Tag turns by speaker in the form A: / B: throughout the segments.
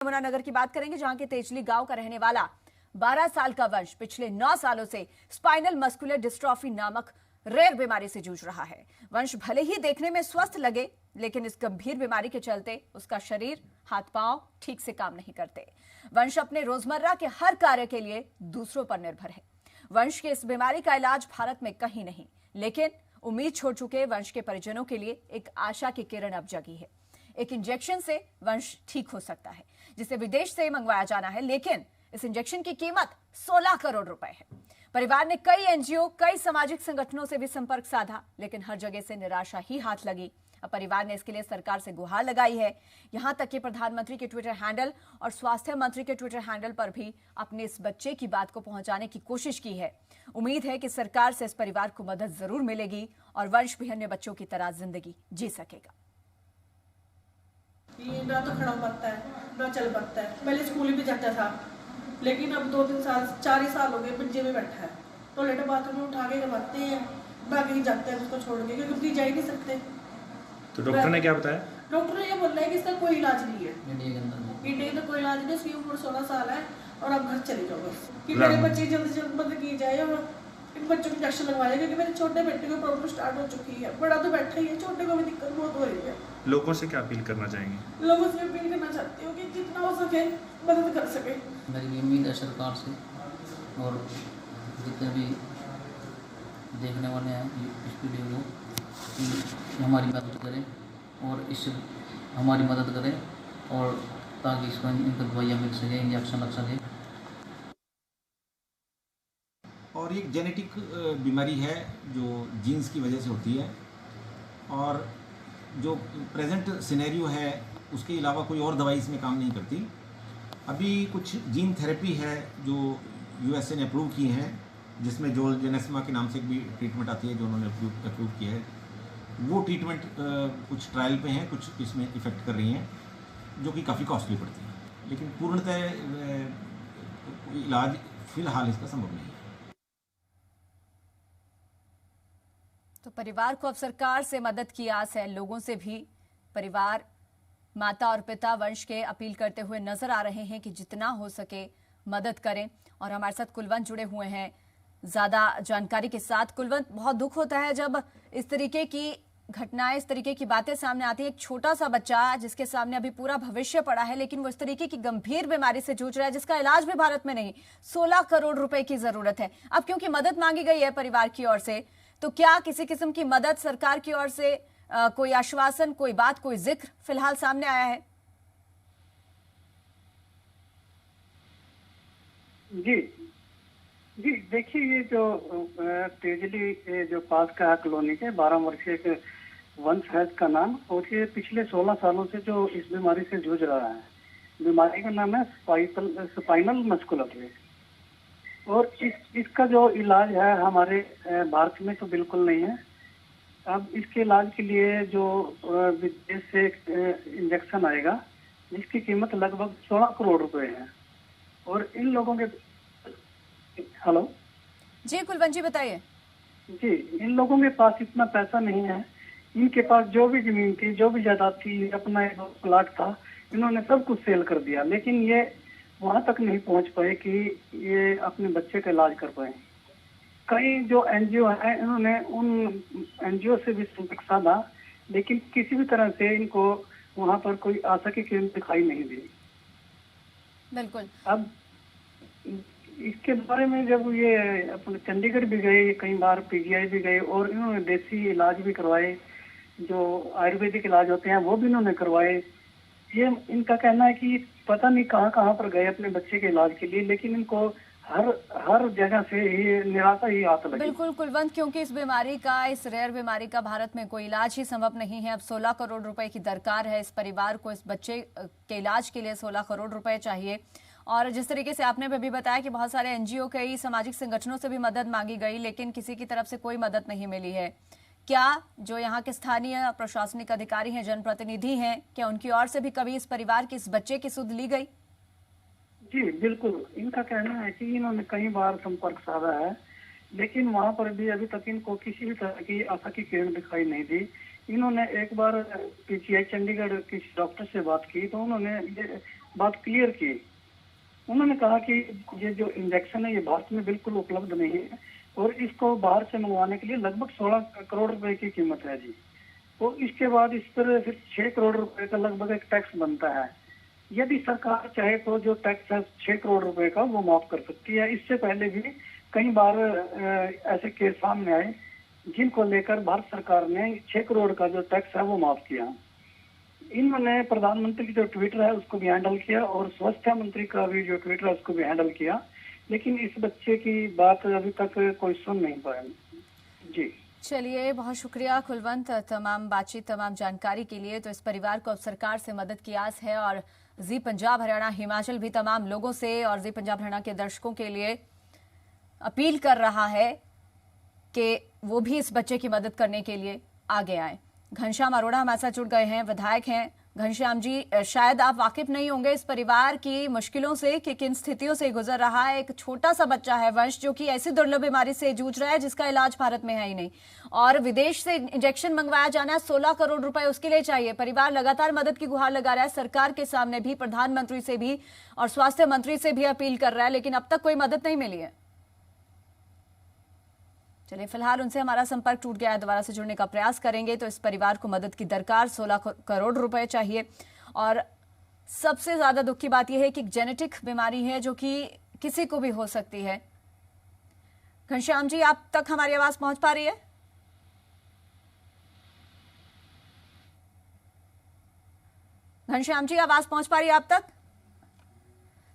A: यमुनानगर की बात करेंगे, जहां के तेजली गांव का रहने वाला 12 साल का वंश पिछले 9 सालों से स्पाइनल मस्कुलर डिस्ट्रॉफी नामक रेयर बीमारी से जूझ रहा है। वंश भले ही देखने में स्वस्थ लगे, लेकिन इस गंभीर बीमारी के चलते उसका शरीर, हाथ पांव ठीक से काम नहीं करते। वंश अपने रोजमर्रा के हर कार्य के लिए दूसरों पर निर्भर है। वंश की इस बीमारी का इलाज भारत में कहीं नहीं, लेकिन उम्मीद छोड़ चुके वंश के परिजनों के लिए एक आशा की किरण अब जगी है। एक इंजेक्शन से वंश ठीक हो सकता है, जिसे विदेश से मंगवाया जाना है, लेकिन इस इंजेक्शन की कीमत 16 करोड़ रुपए है। परिवार ने कई एनजीओ, कई सामाजिक संगठनों से भी संपर्क साधा, लेकिन हर जगह से निराशा ही हाथ लगी। अब परिवार ने इसके लिए सरकार से गुहार लगाई है। यहां तक कि प्रधानमंत्री के ट्विटर हैंडल और स्वास्थ्य मंत्री के ट्विटर हैंडल पर भी अपने इस बच्चे की बात को पहुंचाने की कोशिश की है। उम्मीद है कि सरकार से इस परिवार को मदद जरूर मिलेगी और वंश भी अन्य बच्चों की तरह जिंदगी जी सकेगा।
B: ये ना तो खड़ा पकता है, ना चल पकता है। पहले स्कूल भी जाता था, लेकिन अब 2-3 साल, 4 ही साल हो गए बच्चे में बैठा है। टॉयलेट बाथरूम में उठा के करवाते हैं, बाकी ही जाते हैं उसको छोड़ के, क्योंकि उसकी जा ही नहीं सकते।
C: तो डॉक्टर ने क्या बताया?
B: डॉक्टर ने ये बोल रहा है कि इसका कोई इलाज नहीं है, इंडिया का कोई इलाज नहीं। इसकी उम्र 16 साल है और अब घर चले जाओ बस, कि मेरे बच्चे जल्दी से जल्द बंद की जाए और इन बच्चों को इंजेक्शन लगवाया, क्योंकि मेरे छोटे बेटे को प्रॉब्लम स्टार्ट हो चुकी है। बड़ा तो बैठा ही है, छोटे को भी दिक्कत बहुत हो रही है।
C: लोगों से क्या अपील करना चाहेंगे?
B: लोगों से अपील करना चाहती हूँ कि जितना हो सके मदद कर सके।
D: मेरी उम्मीद है सरकार से और जितने भी देखने वाले हैं इस वीडियो को कि हमारी मदद करें और इससे हमारी मदद करें, और ताकि इसको इनको दवाइयाँ मिल सके, इंजेक्शन लग सके।
E: और एक जेनेटिक बीमारी है जो जीन्स की वजह से होती है, और जो प्रेजेंट सिनेरियो है उसके अलावा कोई और दवाई इसमें काम नहीं करती। अभी कुछ जीन थेरेपी है जो यूएसए ने अप्रूव की है, जिसमें जोलजेनेस्मा के नाम से भी ट्रीटमेंट आती है जो उन्होंने अप्रूव की है। वो ट्रीटमेंट कुछ ट्रायल पे हैं, कुछ इसमें इफ़ेक्ट कर रही हैं, जो कि काफ़ी कॉस्टली पड़ती है, लेकिन पूर्णतः इलाज फिलहाल इसका संभव नहीं है।
A: तो परिवार को अब सरकार से मदद की आस है। लोगों से भी परिवार, माता और पिता वंश के अपील करते हुए नजर आ रहे हैं कि जितना हो सके मदद करें। और हमारे साथ कुलवंत जुड़े हुए हैं ज्यादा जानकारी के साथ। कुलवंत, बहुत दुख होता है जब इस तरीके की घटनाएं, इस तरीके की बातें सामने आती है। एक छोटा सा बच्चा जिसके सामने अभी पूरा भविष्य पड़ा है, लेकिन वो इस तरीके की गंभीर बीमारी से जूझ रहा है जिसका इलाज भी भारत में नहीं। 16 करोड़ रुपए की जरूरत है। अब क्योंकि मदद मांगी गई है परिवार की ओर से, तो क्या किसी किस्म की मदद सरकार की ओर से कोई आश्वासन, कोई बात, कोई जिक्र फिलहाल सामने आया है?
F: जी देखिए, ये जो तेजली जो पास का कॉलोनी के 12 वर्षीय के वंश है इसका नाम, और ये पिछले 16 सालों से जो इस बीमारी से जूझ रहा है। बीमारी का नाम है स्पाइनल मस्कुलर, और इसका जो इलाज है हमारे भारत में तो बिल्कुल नहीं है। अब इसके इलाज के लिए जो विदेश से इंजेक्शन आएगा, जिसकी कीमत लगभग 16 करोड़ रुपए है। और इन लोगों के हेलो
A: जी कुलवंत जी, बताइए।
F: जी, इन लोगों के पास इतना पैसा नहीं है। इनके पास जो भी जमीन थी, जो भी जायदाद थी, अपना एक प्लाट था, इन्होंने सब कुछ सेल कर दिया, लेकिन ये वहां तक नहीं पहुंच पाए कि ये अपने बच्चे का इलाज कर पाए। कई जो एनजीओ है, इन्होंने उन एनजीओ से भी संपर्क साधा, लेकिन किसी भी तरह से इनको वहां पर कोई आशा की किरण दिखाई नहीं दी।
A: बिल्कुल।
F: अब इसके बारे में जब ये अपने चंडीगढ़ भी गए, कई बार पीजीआई भी गए, और इन्होंने देसी इलाज भी करवाए, जो आयुर्वेदिक इलाज होते हैं वो भी इन्होंने करवाए। ये इनका कहना है कि पता नहीं कहाँ पर गए अपने बच्चे के इलाज के लिए, लेकिन इनको हर जगह से ही निराशा ही हाथ लगी।
A: बिल्कुल कुलवंत, क्योंकि इस बीमारी का, इस रेयर बीमारी का भारत में कोई इलाज ही संभव नहीं है। अब 16 करोड़ रुपए की दरकार है इस परिवार को। इस बच्चे के इलाज के लिए 16 करोड़ रुपए चाहिए। और जिस तरीके से आपने भी बताया कि बहुत सारे एनजीओ, कई सामाजिक संगठनों से भी मदद मांगी गई, लेकिन किसी की तरफ से कोई मदद नहीं मिली है। क्या जो यहाँ के स्थानीय प्रशासनिक अधिकारी हैं, जनप्रतिनिधि हैं, क्या उनकी ओर से भी कभी इस परिवार के, इस बच्चे की सुध ली गई?
F: जी बिल्कुल, इनका कहना है कि इन्होंने कई बार संपर्क साधा है, लेकिन वहां पर भी अभी तक इनको किसी भी तरह की आशा की किरण दिखाई नहीं दी। इन्होंने एक बार पीजीआई चंडीगढ़ किसी डॉक्टर से बात की, तो उन्होंने बात क्लियर की। उन्होंने कहा कि ये जो इंजेक्शन है ये भारत में बिल्कुल उपलब्ध नहीं है और इसको बाहर से मंगवाने के लिए लगभग 16 करोड़ रुपए की कीमत है जी। तो इसके बाद इस पर फिर 6 करोड़ रुपए का लगभग एक टैक्स बनता है। यदि सरकार चाहे तो जो टैक्स है 6 करोड़ रुपए का वो माफ कर सकती है। इससे पहले भी कई बार ऐसे केस सामने आए जिनको लेकर भारत सरकार ने 6 करोड़ का जो टैक्स है वो माफ किया। इन्होंने प्रधानमंत्री की जो ट्विटर है उसको भी हैंडल किया और स्वास्थ्य मंत्री का भी जो ट्विटर है उसको भी हैंडल किया, लेकिन इस बच्चे की बात अभी तक कोई सुन नहीं पाया जी।
A: चलिए, बहुत शुक्रिया कुलवंत तमाम बातचीत, तमाम जानकारी के लिए। तो इस परिवार को अब सरकार से मदद की आस है और जी पंजाब हरियाणा हिमाचल भी तमाम लोगों से और जी पंजाब हरियाणा के दर्शकों के लिए अपील कर रहा है कि वो भी इस बच्चे की मदद करने के लिए आगे आए। घनश्याम अरोड़ा हमारे साथ जुड़ गए हैं, विधायक हैं। घनश्याम जी, शायद आप वाकिफ नहीं होंगे इस परिवार की मुश्किलों से कि किन स्थितियों से गुजर रहा है। एक छोटा सा बच्चा है वंश, जो कि ऐसी दुर्लभ बीमारी से जूझ रहा है जिसका इलाज भारत में है ही नहीं, और विदेश से इंजेक्शन मंगवाया जाना है, 16 करोड़ रुपए उसके लिए चाहिए। परिवार लगातार मदद की गुहार लगा रहा है, सरकार के सामने भी, प्रधानमंत्री से भी और स्वास्थ्य मंत्री से भी अपील कर रहा है, लेकिन अब तक कोई मदद नहीं मिली है। चलिए, फिलहाल उनसे हमारा संपर्क टूट गया है, दोबारा से जुड़ने का प्रयास करेंगे। तो इस परिवार को मदद की दरकार, 16 करोड़ रुपए चाहिए। और सबसे ज्यादा दुख की बात यह है कि जेनेटिक बीमारी है जो कि किसी को भी हो सकती है। घनश्याम जी, आप तक हमारी आवाज पहुंच पा रही है? घनश्याम जी, आवाज पहुंच पा रही है आप तक?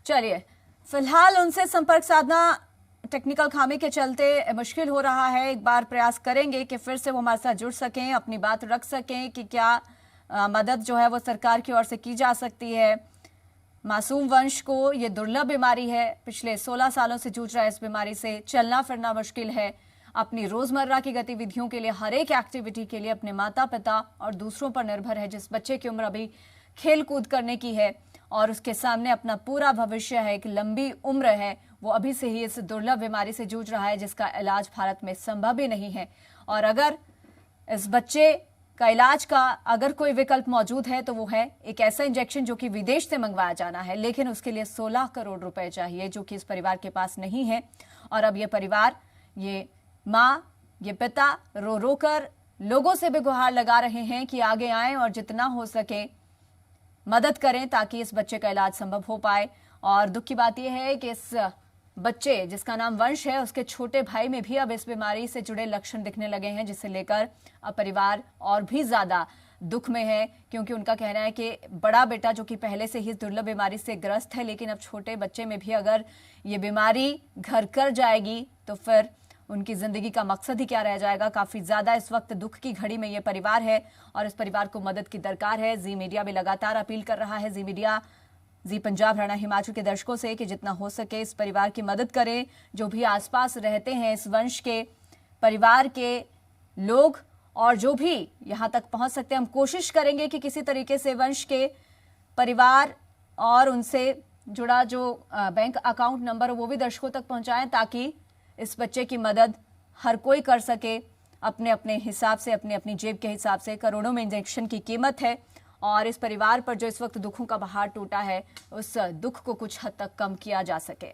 A: चलिए, फिलहाल उनसे संपर्क साधना टेक्निकल खामी के चलते मुश्किल हो रहा है। एक बार प्रयास करेंगे कि फिर से वो हमारे साथ जुड़ सकें, अपनी बात रख सकें कि क्या मदद जो है वो सरकार की ओर से की जा सकती है। मासूम वंश को ये दुर्लभ बीमारी है, पिछले 16 सालों से जूझ रहा है इस बीमारी से, चलना फिरना मुश्किल है, अपनी रोजमर्रा की गतिविधियों के लिए, हर एक एक्टिविटी के लिए अपने माता पिता और दूसरों पर निर्भर है। जिस बच्चे की उम्र अभी खेल कूद करने की है और उसके सामने अपना पूरा भविष्य है, एक लंबी उम्र है, वो अभी से ही इस दुर्लभ बीमारी से जूझ रहा है जिसका इलाज भारत में संभव ही नहीं है। और अगर इस बच्चे का इलाज का अगर कोई विकल्प मौजूद है तो वो है एक ऐसा इंजेक्शन जो कि विदेश से मंगवाया जाना है, लेकिन उसके लिए 16 करोड़ रुपए चाहिए, जो कि इस परिवार के पास नहीं है। और अब ये परिवार, ये माँ, ये पिता रो रो कर लोगों से भी गुहार लगा रहे हैं कि आगे आएं और जितना हो सके मदद करें ताकि इस बच्चे का इलाज संभव हो पाए। और दुख की बात यह है कि इस बच्चे जिसका नाम वंश है, उसके छोटे भाई में भी अब इस बीमारी से जुड़े लक्षण दिखने लगे हैं, जिसे लेकर अब परिवार और भी ज्यादा दुख में है, क्योंकि उनका कहना है कि बड़ा बेटा जो कि पहले से ही इस दुर्लभ बीमारी से ग्रस्त है, लेकिन अब छोटे बच्चे में भी अगर ये बीमारी घर कर जाएगी तो फिर उनकी जिंदगी का मकसद ही क्या रह जाएगा। काफी ज्यादा इस वक्त दुख की घड़ी में ये परिवार है और इस परिवार को मदद की दरकार है। जी मीडिया भी लगातार अपील कर रहा है, जी मीडिया जी पंजाब हरियाणा हिमाचल के दर्शकों से, कि जितना हो सके इस परिवार की मदद करें। जो भी आसपास रहते हैं इस वंश के परिवार के लोग और जो भी यहां तक पहुंच सकते हैं, हम कोशिश करेंगे कि किसी तरीके से वंश के परिवार और उनसे जुड़ा जो बैंक अकाउंट नंबर वो भी दर्शकों तक पहुंचाएं, ताकि इस बच्चे की मदद हर कोई कर सके अपने अपने हिसाब से, अपनी अपनी जेब के हिसाब से। करोड़ों में इंजेक्शन की कीमत है और इस परिवार पर जो इस वक्त दुखों का पहाड़ टूटा है, उस दुख को कुछ हद तक कम किया जा सके।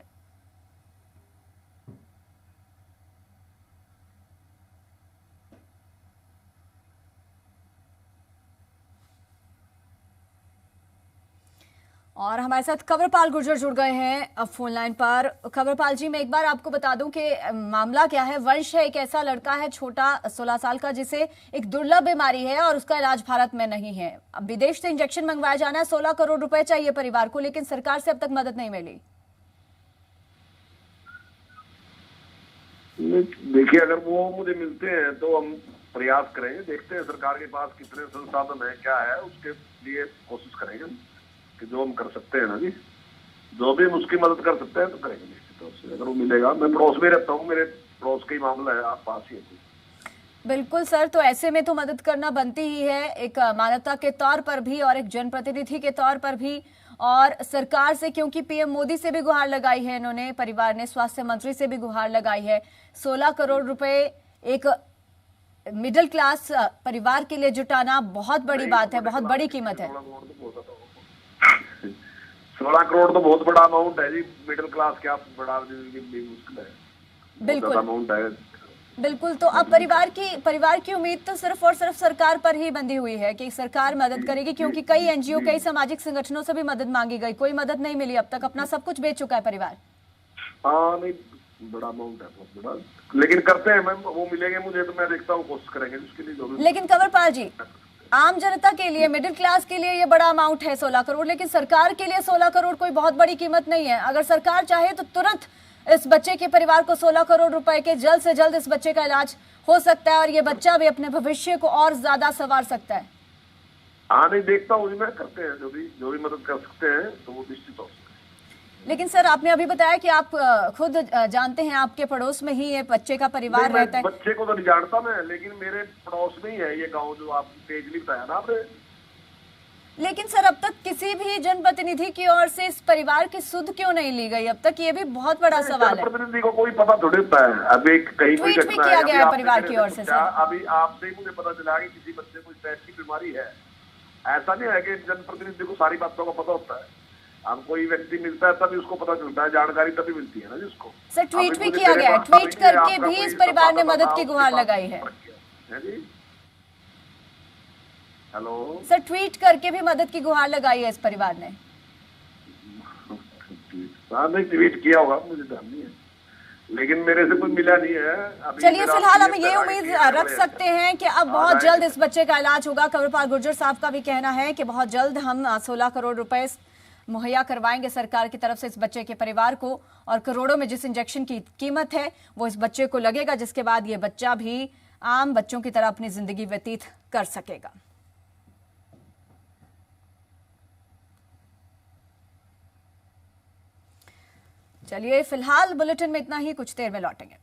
A: और हमारे साथ कंवरपाल गुर्जर जुड़ गए हैं अब फोन लाइन पर। कंवरपाल जी, मैं एक बार आपको बता दूं कि मामला क्या है। वंश है एक ऐसा लड़का है छोटा 16 साल का, जिसे एक दुर्लभ बीमारी है और उसका इलाज भारत में नहीं है। अब विदेश से इंजेक्शन मंगवाया जाना है, 16 करोड़ रुपए चाहिए परिवार को, लेकिन सरकार से अब तक मदद नहीं मिली।
G: देखिए, अगर वो मुझे मिलते हैं तो हम प्रयास करेंगे, देखते हैं सरकार के पास कितने संसाधन है, क्या है, उसके लिए कोशिश करेंगे कि जो हम कर सकते हैं ना जी, जो भी हम उसकी मदद कर सकते हैं तो करेंगे निश्चित तौर से। अगर वो मिलेगा, मैं पड़ोस में रहता हूँ, मेरे पड़ोस का ही मामला है, आप पास ही है।
A: बिल्कुल सर, तो ऐसे में तो मदद करना बनती ही है, एक मानवता के तौर पर भी और एक जनप्रतिनिधि के तौर पर भी, और सरकार से, क्योंकि पीएम मोदी से भी गुहार लगाई है इन्होंने, परिवार ने स्वास्थ्य मंत्री से भी गुहार लगाई है। 16 करोड़ रुपए एक मिडिल क्लास परिवार के लिए जुटाना बहुत बड़ी बात है, बहुत बड़ी कीमत है।
G: 16 करोड़ तो बहुत बड़ा अमाउंट है जी, मिडिल क्लास क्या बड़ा मुश्किल है,
A: बिल्कुल
G: अमाउंट है।
A: बिल्कुल। तो अब परिवार की उम्मीद तो सिर्फ और सिर्फ सरकार पर ही बंधी हुई है कि सरकार मदद करेगी, क्योंकि कई एनजीओ कई सामाजिक संगठनों से भी मदद मांगी गई, कोई मदद नहीं मिली अब तक, अपना सब कुछ बेच चुका है परिवार।
G: हाँ नहीं, बड़ा अमाउंट है, बहुत बड़ा, लेकिन करते हैं मैम, वो मिलेंगे मुझे तो मैं देखता हूँ, कोशिश करेंगे उसके लिए जो भी।
A: लेकिन कंवरपाल जी, आम जनता के लिए, मिडिल क्लास के लिए ये बड़ा अमाउंट है 16 करोड़, लेकिन सरकार के लिए 16 करोड़ कोई बहुत बड़ी कीमत नहीं है। अगर सरकार चाहे तो तुरंत इस बच्चे के परिवार को 16 करोड़ रुपए के जल्द से जल्द इस बच्चे का इलाज हो सकता है और ये बच्चा भी अपने भविष्य को और ज्यादा संवार सकता है।
G: हाँ नहीं, देखता हूँ मैं, करते हैं जो भी मदद कर सकते हैं तो वो निश्चित हो।
A: लेकिन सर, आपने अभी बताया कि आप खुद जानते हैं, आपके पड़ोस में ही ये बच्चे का परिवार रहता है।
G: बच्चे को तो नहीं जानता मैं, लेकिन मेरे पड़ोस में ही है ये गांव जो आप तेजली बताया ना आपने।
A: लेकिन सर, अब तक किसी भी जनप्रतिनिधि की ओर से इस परिवार की सुध क्यों नहीं ली गई अब तक, ये भी बहुत बड़ा सवाल है।
G: जनप्रतिनिधि को कोई पता थोड़ी होता है, अभी कहीं कोई
A: ट्वीट भी किया गया है परिवार की ओर से सर।
G: अभी आपसे ही मुझे पता चला कि किसी बच्चे को इस टाइप की बीमारी है। ऐसा नहीं है कि जनप्रतिनिधि को सारी बातों का पता होता है, हम कोई व्यक्ति मिलता है तभी उसको पता चलता है, जानकारी तभी मिलती है ना जिसको।
A: सर, ट्वीट भी किया गया है, ट्वीट करके भी इस परिवार ने मदद की गुहार लगाई है।
G: हेलो
A: सर, ट्वीट करके भी मदद की गुहार लगाई है इस परिवार ने।
G: नहीं, ट्वीट किया होगा, मुझे ध्यान नहीं है, लेकिन मेरे से कोई मिला नहीं है।
A: चलिए, फिलहाल हम ये उम्मीद रख सकते हैं कि अब बहुत जल्द इस बच्चे का इलाज होगा। कंवरपाल गुर्जर साहब का भी कहना है कि बहुत जल्द हम 16 करोड़ रुपए मुहैया करवाएंगे सरकार की तरफ से इस बच्चे के परिवार को, और करोड़ों में जिस इंजेक्शन की कीमत है वो इस बच्चे को लगेगा, जिसके बाद ये बच्चा भी आम बच्चों की तरह अपनी जिंदगी व्यतीत कर सकेगा। चलिए, फिलहाल बुलेटिन में इतना ही, कुछ देर में लौटेंगे।